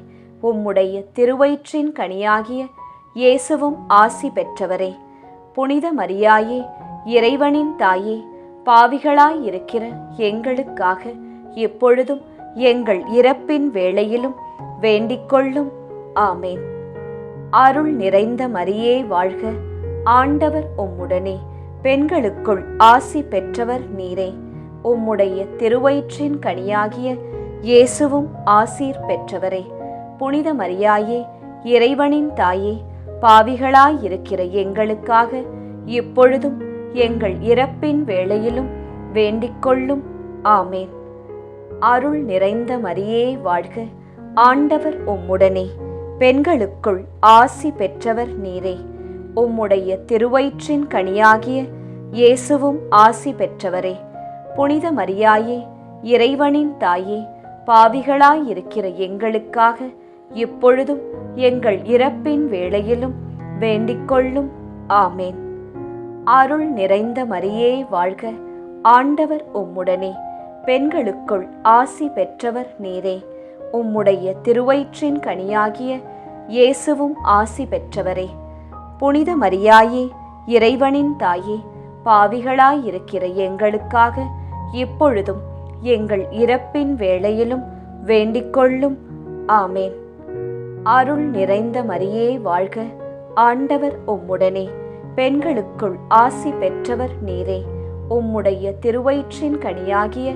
உம்முடைய திருவயிற்றின் கனியாகிய இயேசுவும் ஆசி பெற்றவரே. புனித மரியாயே, இறைவனின் தாயே, பாவிகளாயிருக்கிற எங்களுக்காக இப்பொழுதும் எங்கள் இறப்பின் வேளையிலும் வேண்டிக்கொள்ளும். ஆமேன். அருள் நிறைந்த மரியே வாழ்க. ஆண்டவர் உம்முடனே. பெண்களுக்குள் ஆசி பெற்றவர் நீரே. உம்முடைய திருவயிற்றின் கனியாகிய இயேசுவும் ஆசீர் பெற்றவரே. புனித மரியாயே, இறைவனின் தாயே, பாவிகளாயிருக்கிற எங்களுக்காக இப்பொழுதும் எங்கள் இறப்பின் வேளையிலும் வேண்டிக்கொள்ளும். ஆமேன். அருள் நிறைந்த மரியே வாழ்க. ஆண்டவர் உம்முடனே. பெண்களுக்குள் ஆசி பெற்றவர் நீரே. உம்முடைய திருவயிற்றின் கனியாகிய இயேசுவும் ஆசி பெற்றவரே. புனித மரியாயே, இறைவனின் தாயே, பாவிகளாயிருக்கிற எங்களுக்காக இப்பொழுதும் எங்கள் இறப்பின் வேளையிலும் வேண்டிக்கொள்ளும். ஆமேன். அருள் நிறைந்த மரியே வாழ்க. ஆண்டவர் உம்முடனே. பெண்களுக்குள் ஆசி பெற்றவர் நீரே. உம்முடைய திருவயிற்றின் கனியாகிய இயேசுவும் ஆசி பெற்றவரே. புனித மரியாயே, இறைவனின் தாயே, பாவிகளாயிருக்கிற எங்களுக்காக இப்பொழுதும் எங்கள் இறப்பின் வேளையிலும் வேண்டிக்கொள்ளும். ஆமேன். அருள் நிறைந்த மரியே வாழ்க. ஆண்டவர் உம்முடனே. பெண்களுக்குள் ஆசி பெற்றவர் நீரே. உம்முடைய திருவயிற்றின் கனியாகிய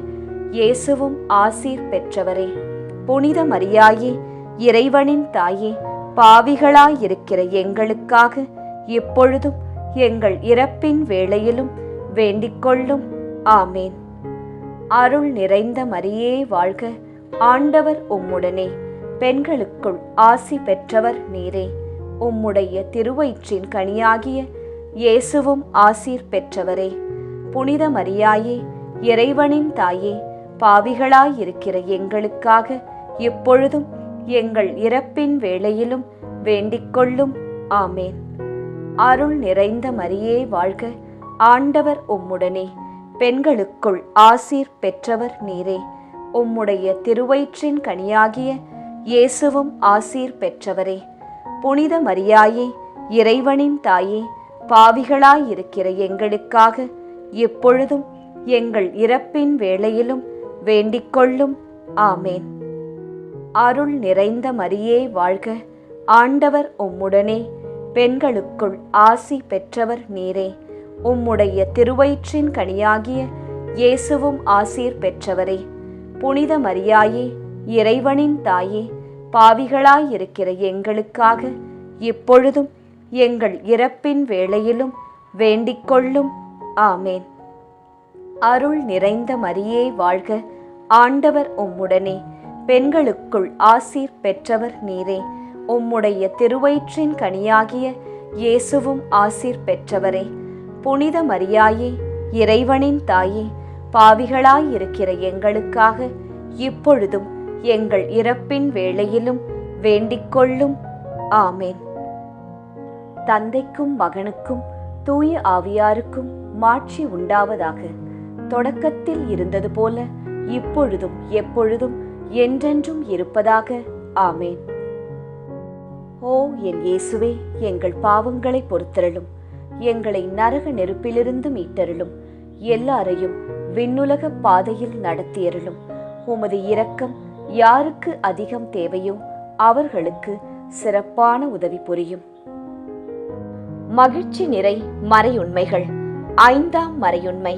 இயேசுவும் ஆசீர் பெற்றவரே. புனித மரியாயே, இறைவனின் தாயே, பாவிகளாயிருக்கிற எங்களுக்காக இப்பொழுதும் எங்கள் இறப்பின் வேளையிலும் வேண்டிக்கொள்ளும். ஆமேன். அருள் நிறைந்த மரியே வாழ்க. ஆண்டவர் உம்முடனே. பெண்களுக்குள் ஆசி பெற்றவர் நீரே. உம்முடைய திருவயிற்றின் கனியாகிய இயேசுவும் ஆசீர் பெற்றவரே. புனித மரியாயே, இறைவனின் தாயே, பாவிகளாயிருக்கிற எங்களுக்காக இப்பொழுதும் எங்கள் இறப்பின் வேளையிலும் வேண்டிக்கொள்ளும். ஆமேன். அருள் நிறைந்த மரியே வாழ்க. ஆண்டவர் உம்முடனே. பெண்களுக்குள் ஆசீர் பெற்றவர் நீரே. உம்முடைய திருவயிற்றின் கனியாகிய இயேசுவும் ஆசீர் பெற்றவரே. புனித மரியாயே, இறைவனின் தாயே, பாவிகளாயிருக்கிற எங்களுக்காக எப்பொழுதும் எங்கள் இறப்பின் வேளையிலும் வேண்டிக்கொள்ளும். ஆமேன். அருள் நிறைந்த மரியே வாழ்க, ஆண்டவர் உம்முடனே, பெண்களுக்குள் ஆசி பெற்றவர் நீரே. உம்முடைய திருவயிற்றின் கனியாகிய இயேசுவும் ஆசீர் பெற்றவரே. புனித மரியாயே, இறைவனின் தாயே, பாவிகளாயிருக்கிற எங்களுக்காக இப்பொழுதும் எங்கள் இறப்பின் வேளையிலும் வேண்டிக்கொள்ளும். ஆமேன். அருள் நிறைந்த மரியே வாழ்க, ஆண்டவர் உம்முடனே, பெண்களுக்குள் ஆசீர் பெற்றவர் நீரே. உம்முடைய திருவயிற்றின் கனியாகிய இயேசுவும் ஆசீர் பெற்றவரே. புனித மரியாயே, இறைவனின் தாயே, பாவிகளாயிருக்கிற எங்களுக்காக இப்பொழுதும் எங்கள் இறப்பின் வேளையிலும் வேண்டிக்கொள்ளும். ஆமேன். தந்தைக்கும் மகனுக்கும் தூய ஆவியாருக்கும் மாட்சி உண்டாவதாக. தொடக்கத்தில் இருந்தது போல இப்பொழுதும் எப்பொழுதும் என்றென்றும் இருப்பதாக. ஆமேன். ஓ என் இயேசுவே, எங்கள் பாவங்களை பொறுத்தருளும், எங்களை நரக நெருப்பிலிருந்து மீட்டருளும், எல்லாரையும் விண்ணுலக பாதையில் நடத்தியருளும். உமது இரக்கம் யாருக்கு அதிகம் தேவையோ அவர்களுக்கு சிறப்பான உதவி புரியும். மகிழ்ச்சி நிறை மறையுண்மைகள். 5ஆம் மறையுண்மை.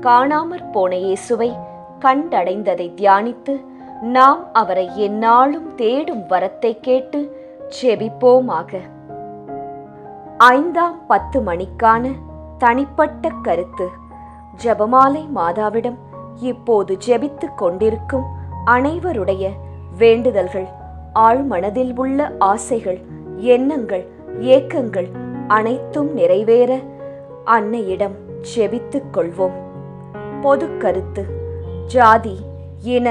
காணாமற் போன இயேசுவை கண்டடைந்ததை தியானித்து நாம் அவரை எந்நாளும் தேடும் வரத்தை கேட்டு ஜெபிப்போமாக. 5ஆம் 10 மணிக்கான தனிப்பட்ட கருத்து. ஜெபமாலை மாதாவிடம் இப்போது ஜெபித்துக் கொண்டிருக்கும் அனைவருடைய வேண்டுதல்கள், ஆழ்மனதில் உள்ள ஆசைகள், எண்ணங்கள், ஏக்கங்கள் அனைத்தும் நிறைவேற அன்னையிடம் ஜெபித்துக் கொள்வோம். பொது கருத்து. ஜாதி, இன,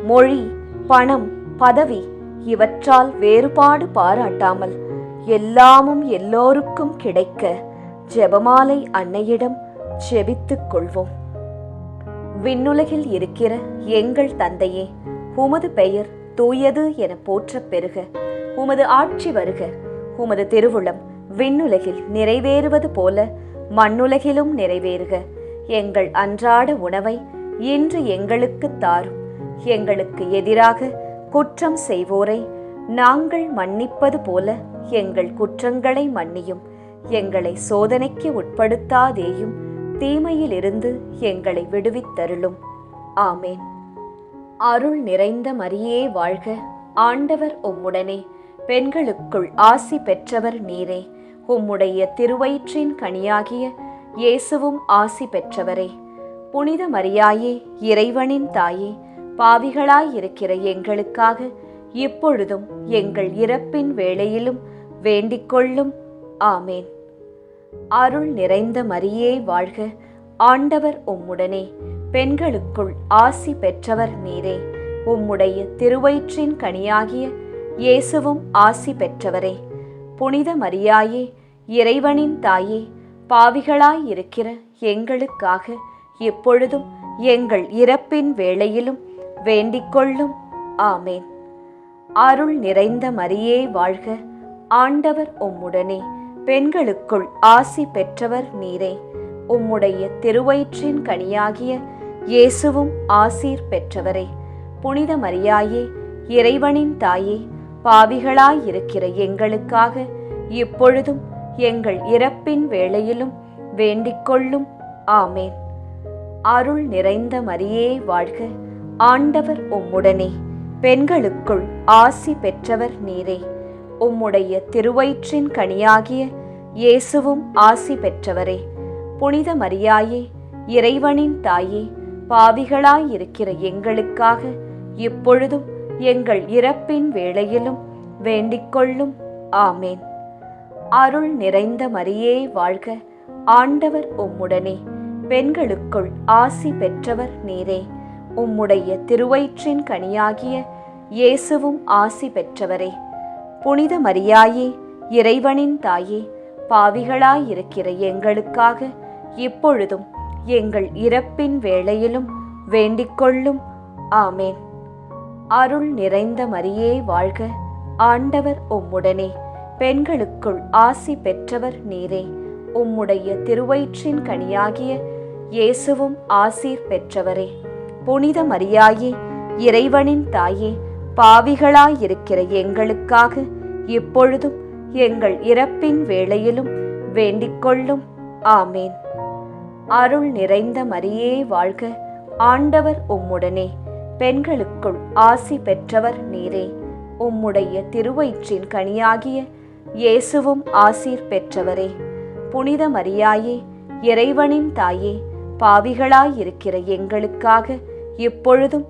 மொழி, பணம், பதவி இவற்றால் வேறுபாடு பாராட்டாமல் எல்லாமும் எல்லோருக்கும் கிடைக்க ஜெபமாலை அன்னையிடம் ஜெபித்துக் கொள்வோம். விண்ணுலகில் இருக்கிற எங்கள் தந்தையே, உமது பெயர் தூயது என போற்றப் பெறுக. உமது ஆட்சி வருக. உமது திருவுளம் விண்ணுலகில் நிறைவேறுவது போல மண்ணுலகிலும் நிறைவேறுக. எங்கள் அன்றாட உணவை இன்று எங்களுக்கு தாரும். எங்களுக்கு எதிராக குற்றம் செய்வோரை நாங்கள் மன்னிப்பது போல எங்கள் குற்றங்களை மன்னியும். எங்களை சோதனைக்கு உட்படுத்தாதேயும், தீமையிலிருந்து எங்களை விடுவித்தருளும். ஆமேன். அருள் நிறைந்த மரியே வாழ்க, ஆண்டவர் உம்முடனே, பெண்களுக்குள் ஆசி பெற்றவர் நீரே. உம்முடைய திருவயிற்றின் கனியாகிய இயேசுவும் ஆசி பெற்றவரே. புனித மரியாயே, இறைவனின் தாயே, பாவிகளாயிருக்கிற எங்களுக்காக இப்பொழுதும் எங்கள் இறப்பின் வேளையிலும் வேண்டிக்கொள்ளும். ஆமேன். அருள் நிறைந்த மரியே வாழ்க, ஆண்டவர் உம்முடனே, பெண்களுக்குள் ஆசி பெற்றவர் நீரே. உம்முடைய திருவயிற்றின் கனியாகிய இயேசுவும் ஆசி பெற்றவரே. புனித மரியாயே, இறைவனின் தாயே, பாவிகளாயிருக்கிற எங்களுக்காக இப்பொழுதும் எங்கள் இறப்பின் வேளையிலும் வேண்டிக்கொள்ளும். ஆமேன். அருள் நிறைந்த மரியே வாழ்க, ஆண்டவர் உம்முடனே, பெண்களுக்குள் ஆசி பெற்றவர் நீரே. உம்முடைய திருவயிற்றின் கனியாகிய இயேசுவும் ஆசீர் பெற்றவரே. புனித மரியாயே, இறைவனின் தாயே, பாவிகளாயிருக்கிற எங்களுக்காக இப்பொழுதும் எங்கள் இறப்பின் வேளையிலும் வேண்டிக்கொள்ளும். ஆமேன். அருள் நிறைந்த மரியே வாழ்க, ஆண்டவர் உம்முடனே, பெண்களுக்குள் ஆசி பெற்றவர் நீரே. உம்முடைய திருவயிற்றின் கனியாகிய இயேசுவும் ஆசி பெற்றவரே. புனித மரியாயே, இறைவனின் தாயே, பாவிகளாயிருக்கிற எங்களுக்காக இப்பொழுதும் எங்கள் இறப்பின் வேளையிலும் வேண்டிக்கொள்ளும். ஆமேன். அருள் நிறைந்த மரியே வாழ்க, ஆண்டவர் உம்முடனே, பெண்களுக்குள் ஆசி பெற்றவர் நீரே. உம்முடைய திருவயிற்றின் கனியாகிய இயேசுவும் ஆசி பெற்றவரே. புனித மரியாயே, இறைவனின் தாயே, பாவிகளாயிருக்கிற எங்களுக்காக இப்பொழுதும் எங்கள் இறப்பின் வேளையிலும் வேண்டிக்கொள்ளும். ஆமேன். அருள் நிறைந்த மரியே வாழ்க, ஆண்டவர் உம்முடனே, பெண்களுக்குள் ஆசி பெற்றவர் நீரே. உம்முடைய திருவயிற்றின் கனியாகிய இயேசுவும் ஆசீர் பெற்றவரே. புனித மரியாயே, இறைவனின் தாயே, பாவிகளாயிருக்கிற எங்களுக்காக இப்பொழுதும் எங்கள் இறப்பின் வேளையிலும் வேண்டிக்கொள்ளும். ஆமேன். அருள் நிறைந்த மரியே வாழ்க, ஆண்டவர் உம்முடனே. பெண்களுக்குள் ஆசி பெற்றவர் நீரே. உம்முடைய திருவயிற்றின் கனியாகிய இயேசுவும் ஆசீர் பெற்றவரே. புனித மரியாயே, இறைவனின் தாயே, பாவிகளாயிருக்கிற எங்களுக்காக இப்பொழுதும்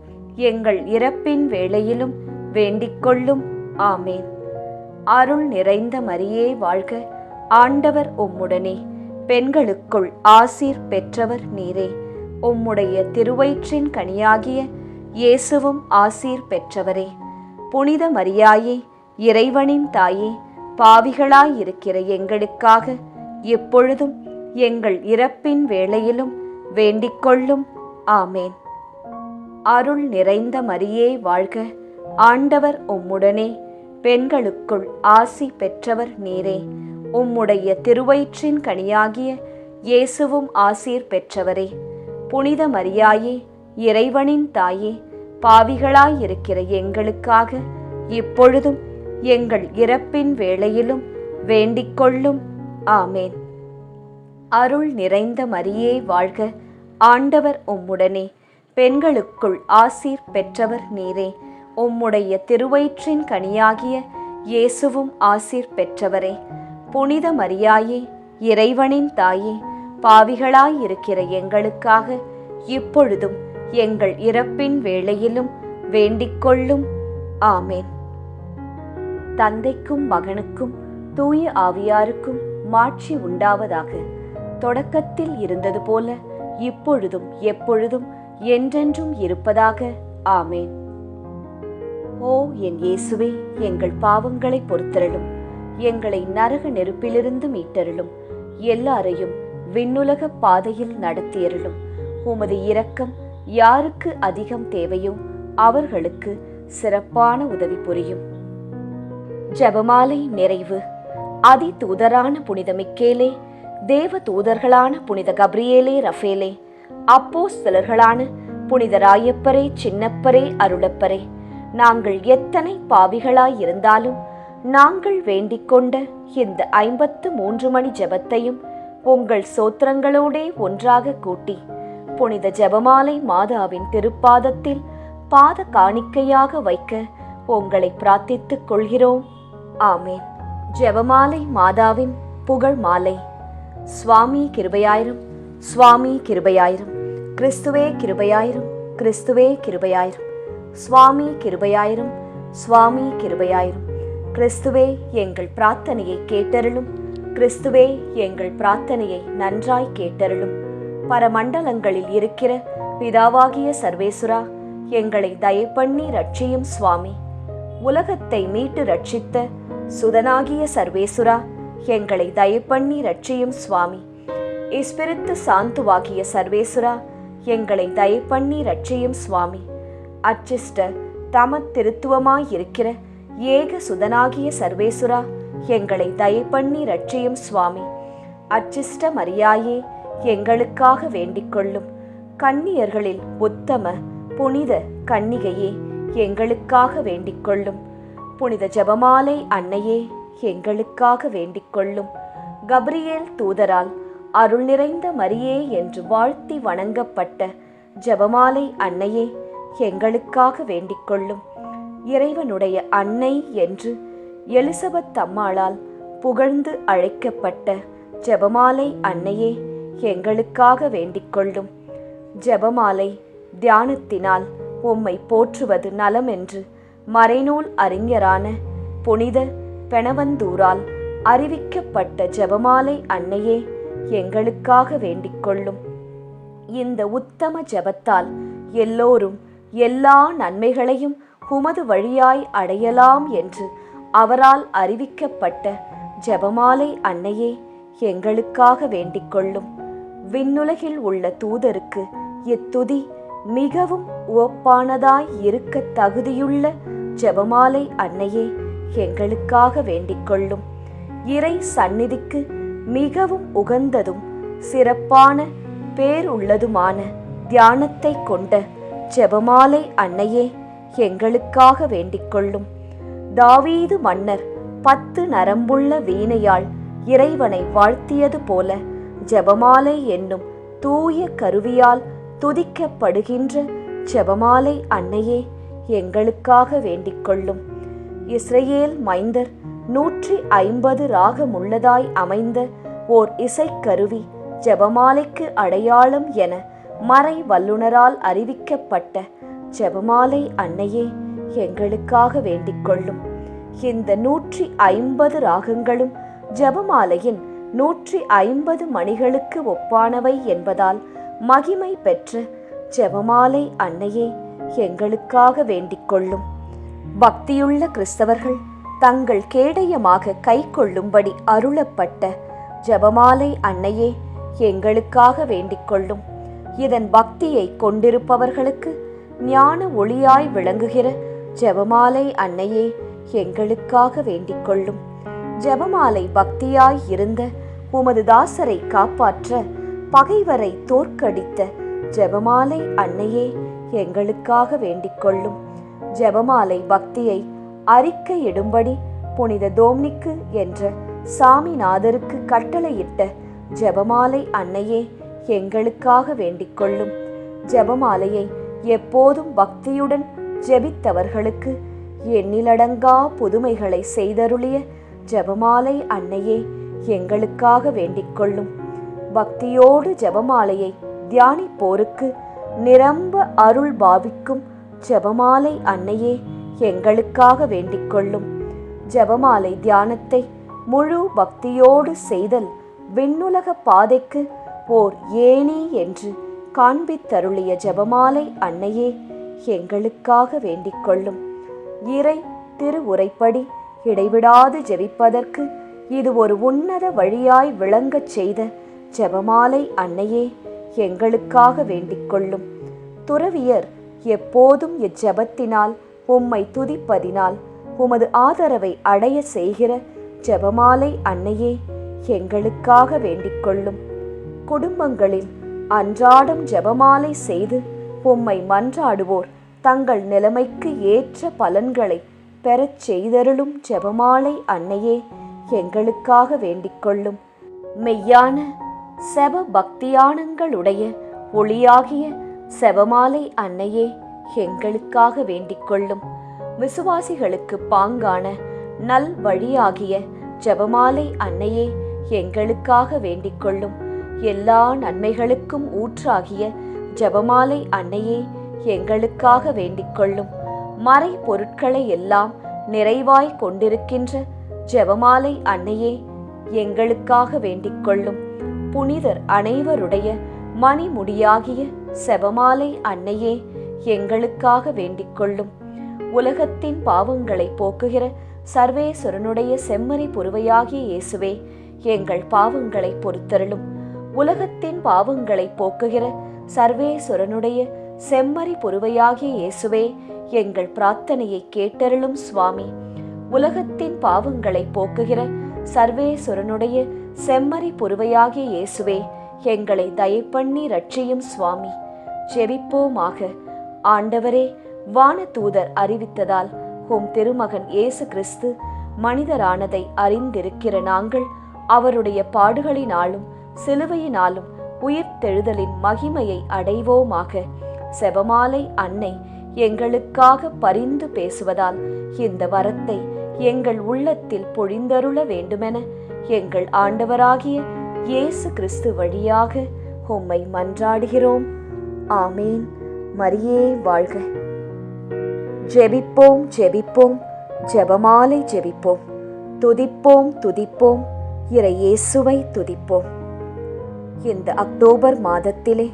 எங்கள் இறப்பின் வேளையிலும் வேண்டிக்கொள்ளும். ஆமேன். அருள் நிறைந்த மரியே வாழ்க, ஆண்டவர் உம்முடனே. பெண்களுக்குள் ஆசீர் பெற்றவர் நீரே. உம்முடைய திருவயிற்றின் கனியாகிய இயேசுவும் ஆசீர் பெற்றவரே. புனித மரியாயே, இறைவனின் தாயே, பாவிகளாயிருக்கிற எங்களுக்காக எப்பொழுதும் எங்கள் இறப்பின் வேளையிலும் வேண்டிக்கொள்ளும். ஆமேன். அருள் நிறைந்த மரியே வாழ்க, ஆண்டவர் உம்முடனே. பெண்களுக்குள் ஆசி பெற்றவர் நீரே. உம்முடைய திருவயிற்றின் கனியாகிய இயேசுவும் ஆசீர் பெற்றவரே. புனித மரியாயே, இறைவனின் தாயே, பாவிகளாயிருக்கிற எங்களுக்காக இப்பொழுதும் எங்கள் இறப்பின் வேளையிலும் வேண்டிக்கொள்ளும். ஆமேன். அருள் நிறைந்த மரியே வாழ்க, ஆண்டவர் உம்முடனே. பெண்களுக்குள் ஆசீர் பெற்றவர் நீரே. உம்முடைய திருவயிற்றின் கனியாகிய இயேசுவும் ஆசீர் பெற்றவரே. புனித மரியாயே, இறைவனின் தாயே, பாவிகளாயிருக்கிற எங்களுக்காக இப்பொழுதும் எங்கள் இறப்பின் வேளையிலும் வேண்டிக்கொள்ளும். ஆமேன். தந்தைக்கும் மகனுக்கும் தூய ஆவியாருக்கும் மாட்சி உண்டாவதாக. தொடக்கத்தில் இருந்தது போல இப்பொழுதும் எப்பொழுதும் என்றென்றும் இருப்பதாக. ஆமேன். ஓ என் இயேசுவே, எங்கள் பாவங்களை பொறுத்தருளும். எங்களை நரக நெருப்பிலிருந்து மீட்டருளும். எல்லாரையும் விண்ணுலக பாதையில் நடத்தியருளும். உமது இரக்கம் யாருக்கு அதிகம் தேவையோ அவர்களுக்கு சிறப்பான உதவி புரியும். ஜெபமாலை நிறைவு. அதி தூதரான புனித மிக்கேலே, தேவ தூதர்களான புனித கப்ரியேலே, ரஃபேலே, அப்போஸ்தலர்களான புனித ராயப்பரே, சின்னப்பரே, அருளப்பரே, நாங்கள் எத்தனை பாவிகளாயிருந்தாலும் நாங்கள் வேண்டிக்கொண்ட இந்த 53 மணி ஜெபத்தையும் உங்கள் சோத்திரங்களோடே ஒன்றாக கூட்டி புனித ஜெபமாலை மாதாவின் திருப்பாதத்தில் பாத காணிக்கையாக வைக்க உங்களை பிரார்த்தித்துக் கொள்கிறோம். ஆமேன். ஜெபமாலை மாதாவின் புகழ் மாலை. சுவாமி கிருபையாயிரும், சுவாமி கிருபையாயிரும், கிறிஸ்துவே கிருபையாயிரும், கிறிஸ்துவே கிருபையாயிரும், சுவாமி கிருபையாயிரும், சுவாமி கிருபையாயிரும். கிறிஸ்துவே எங்கள் பிரார்த்தனையை கேட்டருளும், கிறிஸ்துவே எங்கள் பிரார்த்தனையை நன்றாய் கேட்டருளும். பரமண்டலங்களில் இருக்கிற பிதாவாகிய சர்வேசுரா, எங்களை தயப்பண்ணி ரட்சியும் சுவாமி. உலகத்தை மீட்டு ரட்சித்த சுதனாகிய சர்வேசுரா, எங்களை தயப்பண்ணி ரட்சியும் சுவாமி. இஸ்பிரித்து சாந்துவாகிய சர்வேசுரா, எங்களை தயப்பண்ணி ரட்சியும் சுவாமி. அச்சிஷ்ட தம திருத்துவமாயிருக்கிற ஏக சுதனாகிய சர்வேசுரா, எங்களை தயப்பண்ணி ரட்சியும் சுவாமி. அச்சிஷ்ட மரியாயே, எங்களுக்காக வேண்டிக்கொள்ளும். கன்னியர்களில் உத்தம புனித கன்னிகையே, எங்களுக்காக வேண்டிக்கொள்ளும். புனித ஜெபமாலை அன்னையே, எங்களுக்காக வேண்டிக்கொள்ளும். கப்ரியேல் தூதரால் அருள் நிறைந்த மரியே என்று வாழ்த்தி வணங்கப்பட்ட ஜெபமாலை அன்னையே, எங்களுக்காக வேண்டிக்கொள்ளும். இறைவனுடைய அன்னை என்று எலிசபெத் அம்மாளால் புகழ்ந்து அழைக்கப்பட்ட ஜெபமாலை அன்னையே, எங்களுக்காக வேண்டிக்கொள்ளும். ஜெபமாலை தியானத்தினால் உம்மை போற்றுவது நலம் என்று மறைநூல் அறிஞரான புனித பெனவந்தூரால் அறிவிக்கப்பட்ட ஜெபமாலை அன்னையே, எங்களுக்காக வேண்டிக்கொள்ளும். இந்த உத்தம ஜெபத்தால் எல்லோரும் எல்லா நன்மைகளையும் உமது வழியாய் அடையலாம் என்று அவரால் அறிவிக்கப்பட்ட ஜெபமாலை அன்னையே, எங்களுக்காக வேண்டிக்கொள்ளும். விண்ணுலகில் உள்ள தூதருக்கு இத்துதி மிகவும் உவப்பானதாய் இருக்க தகுதியுள்ள ஜெபமாலை அன்னையே, எங்களுக்காக வேண்டிக்கொள்ளும். இறை சந்நிதிக்கு மிகவும் உகந்ததும் சிறப்பான பேருள்ளதுமான தியானத்தை கொண்ட ஜெபமாலை அன்னையே எங்களுக்காக வேண்டிக்கொள்ளும். தாவீது மன்னர் 10 நரம்புள்ள வீணையால் இறைவனை வாழ்த்தியது போல ஜெபமாலை என்னும் தூய கருவியால் துதிக்கப்படுகின்ற ஜெபமாலை அன்னையே எங்களுக்காக வேண்டிக்கொள்ளும். இஸ்ரவேல் மைந்தர் 150 ராகமுள்ளதாய் அமைந்த ஓர் இசைக்கருவி ஜெபமாலைக்கு அடையாளம் என மறை வல்லுனரால் அறிவிக்கப்பட்ட ஜெபமாலை அன்னையே எங்களுக்காக வேண்டிக்கொள்ளும். இந்த 150 ராகங்களும் ஜெபமாலையின் 150 மணிகளுக்கு ஒப்பானவை என்பதால் மகிமை பெற்ற ஜெபமாலை அன்னையே எங்களுக்காக வேண்டிக்கொள்ளும். பக்தியுள்ள கிறிஸ்தவர்கள் தங்கள் கேடயமாக கை கொள்ளும்படி அருளப்பட்ட ஜெபமாலை அன்னையே எங்களுக்காக வேண்டிக்கொள்ளும். இதன் பக்தியை கொண்டிருப்பவர்களுக்கு ஞான ஒளியாய் விளங்குகிற ஜெபமாலை அன்னையே எங்களுக்காக வேண்டிக்கொள்ளும். ஜெபமாலை பக்தியாய் இருந்த உமது தாசரை காப்பாற்ற பகைவரை தோற்கடித்த ஜெபமாலை அன்னையே எங்களுக்காக வேண்டிக்கொள்ளும். ஜெபமாலை பக்தியை அறிக்கையிடும்படி புனித தோம்னிக்கு என்ற சாமிநாதருக்கு கட்டளையிட்ட ஜெபமாலை அன்னையே எங்களுக்காக வேண்டிக்கொள்ளும். ஜெபமாலையை எப்போதும் பக்தியுடன் ஜெபித்தவர்களுக்கு எண்ணிலடங்கா புதுமைகளை செய்தருளிய ஜெபமாலை அன்னையே எங்களுக்காக வேண்டிக்கொள்ளும். பக்தியோடு ஜெபமாலையை தியானிப்போருக்கு நிரம்ப அருள் பாவிக்கும் ஜெபமாலை அன்னையே எங்களுக்காக வேண்டிக்கொள்ளும். ஜெபமாலை தியானத்தை முழு பக்தியோடு செய்தல் விண்ணுலக பாதைக்கு ஓர் ஏணி என்று காண்பித்தருளிய ஜெபமாலை அன்னையே எங்களுக்காக வேண்டிக்கொள்ளும். இறை திருவுரைப்படி இடைவிடாது ஜெபிப்பதற்கு இது ஒரு உன்னத வழியாய் விளங்கச் செய்த ஜெபமாலை அன்னையே எங்களுக்காக வேண்டிக்கொள்ளும். துறவியர் எப்போதும் இச்செபத்தினால் உம்மை துதிப்பதினால் உமது ஆதரவை அடைய செய்கிற ஜெபமாலை அன்னையே எங்களுக்காக வேண்டிக்கொள்ளும். குடும்பங்களில் அன்றாடம் ஜெபமாலை செய்து உம்மை மன்றாடுவோர் தங்கள் நிலைமைக்கு ஏற்ற பலன்களை பெறச் செய்தருளும் ஜெபமாலை அன்னையே எங்களுக்காக வேண்டிக்கொள்ளும். மெய்யான செப பக்தியானங்களுடைய ஒளியாகிய செபமாலை அன்னையே எங்களுக்காக வேண்டிக்கொள்ளும். விசுவாசிகளுக்கு பாங்கான நல் வழியாகிய ஜெபமாலை அன்னையே எங்களுக்காக வேண்டிக்கொள்ளும். எல்லா நன்மைகளுக்கும் ஊற்றாகிய ஜெபமாலை அன்னையே எங்களுக்காக வேண்டிக்கொள்ளும். மறை பொருட்களை எல்லாம் நிறைவாய் கொண்டிருக்கின்ற ஜெபமாலை அன்னையே எங்களுக்காக வேண்டிக்கொள்ளும். புனிதர் அனைவருடைய மணிமுடியாகிய செபமாலை அன்னையே எங்களுக்காக வேண்டிக்கொள்ளும். உலகத்தின் பாவங்களை போக்குகிற சர்வேஸ்வரனுடைய செம்மறி புருவையாகிய இயேசுவே எங்கள் பாவங்களை பொறுத்தருளும். உலகத்தின் பாவங்களை போக்குகிற சர்வேஸ்வரனுடைய செம்மறி புருவையாகிய இயேசுவே எங்கள் பிரார்த்தனையை கேட்டருளும் சுவாமி. உலகத்தின் பாவங்களை போக்குகிற சர்வேஸ்வரனுடைய செம்மறி புருவையாகிய இயேசுவே எங்களை தயப்பண்ணி ரட்சியும் சுவாமி. ஜெபிப்போமாக. ஆண்டவரே, வானதூதர் அறிவித்ததால் உம் திருமகன் இயேசு கிறிஸ்து மனிதரானதை அறிந்திருக்கிற நாங்கள் அவருடைய பாடுகளினாலும் சிலுவையினாலும் உயிர்த்தெழுதலின் மகிமையை அடைவோமாக. செபமாலை அன்னை எங்களுக்காக பரிந்து பேசுவதால் இந்த வரத்தை எங்கள் உள்ளத்தில் பொழிந்தருள வேண்டுமென எங்கள் ஆண்டவராகிய இயேசு கிறிஸ்து வழியாக உம்மை மன்றாடுகிறோம். ஆமேன். மரியே வாழ்க. ஜெபிப்போம் ஜெபிப்போம், ஜெபமாலை ஜெபிப்போம். துதிப்போம் துதிப்போம், இறை இயேசுவை துதிப்போம். இந்த அக்டோபர் மாதத்திலே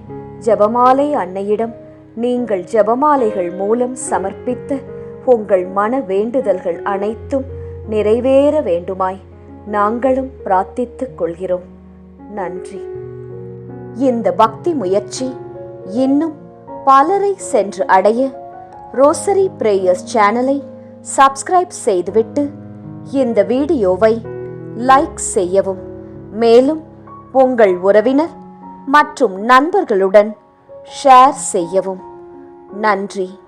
ஜெபமாலை அன்னையிடம் நீங்கள் ஜெபமாலைகள் மூலம் சமர்ப்பித்த உங்கள் மன வேண்டுதல்கள் அனைத்தும் நிறைவேற வேண்டுமாய் நாங்களும் பிரார்த்தித்துக் கொள்கிறோம். நன்றி. இந்த பக்தி முயற்சி இன்னும் பலரை சென்று அடைய ரோசரி பிரேயர்ஸ் சேனலை சப்ஸ்கிரைப் செய்துவிட்டு இந்த வீடியோவை லைக் செய்யவும். மேலும் உங்கள் உறவினர் மற்றும் நண்பர்களுடன் ஷேர் செய்யவும். நன்றி.